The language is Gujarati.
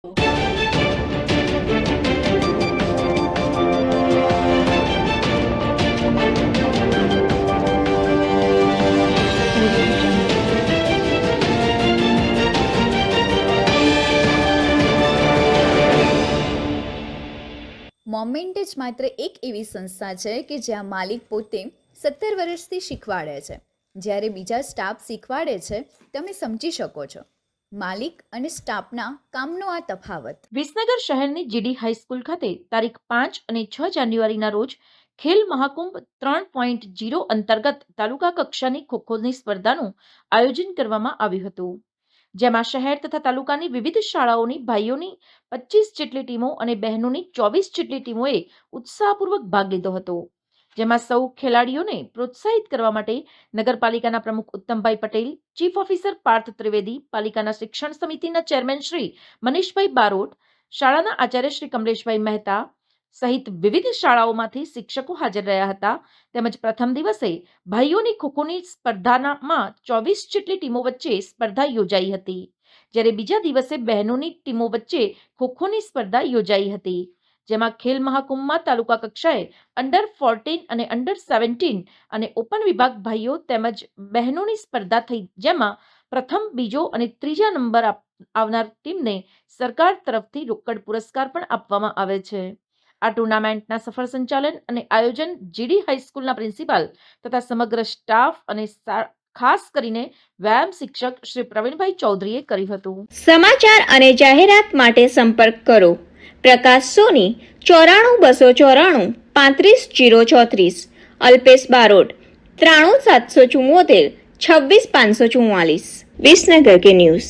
મોમેન્ટ જ માત્ર એક એવી સંસ્થા છે કે જ્યાં માલિક પોતે 17 વર્ષથી શીખવાડે છે, જ્યારે બીજા સ્ટાફ શીખવાડે છે. તમે સમજી શકો છો માલિક અને સ્ટાફના કામનો આ તફાવત. વિસનગર શહેરની જીડી હાઈસ્કૂલ ખાતે તારીખ 5 અને 6 જાન્યુઆરીના રોજ ખેલ મહાકુંભ 3.0 અંતર્ગત તાલુકા કક્ષાની ખોખોની સ્પર્ધાનું આયોજન કરવામાં આવ્યું હતું, જેમાં શહેર તથા તાલુકાની વિવિધ શાળાઓની ભાઈઓની 25 જેટલી ટીમો અને બહેનોની 24 જેટલી ટીમોએ ઉત્સાહપૂર્વક ભાગ લીધો હતો. જેમાં સૌ ખેલાડીઓને પ્રોત્સાહિત કરવા માટે નગરપાલિકાના પ્રમુખ ઉત્તમભાઈ પટેલ, ચીફ ઓફિસર પાર્થ ત્રિવેદી, પાલિકાના શિક્ષણ સમિતિના ચેરમેન શ્રી મનીષભાઈ બારોટ, શાળાના આચાર્ય શ્રી કમલેશભાઈ મહેતા સહિત વિવિધ શાળાઓમાંથી શિક્ષકો હાજર રહ્યા હતા. તેમજ પ્રથમ દિવસે ભાઈઓની ખોખોની સ્પર્ધામાં 24 જેટલી ટીમો વચ્ચે સ્પર્ધા યોજાઈ હતી, જ્યારે બીજા દિવસે બહેનોની ટીમો વચ્ચે ખોખોની સ્પર્ધા યોજાઈ હતી. જેમાં ખેલ મહાકુંભમાં તાલુકા કક્ષાએ અંડર 14 અને અંડર 17 અને ઓપન વિભાગ ભાઈઓ તેમજ બહેનોની સ્પર્ધા થઈ, જેમાં પ્રથમ, બીજો અને ત્રીજા નંબર આવનાર ટીમને સરકાર તરફથી રોકડ પુરસ્કાર પણ આપવામાં આવે છે. આ ટુર્નામેન્ટના સફળ સંચાલન અને આયોજન જીડી હાઈસ્કૂલના પ્રિન્સિપાલ તથા સમગ્ર સ્ટાફ અને ખાસ કરીને વ્યાયામ શિક્ષક શ્રી પ્રવીણભાઈ ચૌધરીએ કર્યું હતું. સમાચાર અને જાહેરાત માટે સંપર્ક કરો પ્રકાશ સોની 94 294 35 034, અલ્પેશ બારોટ 93 774 26 544. વિસનગર કે ન્યૂઝ.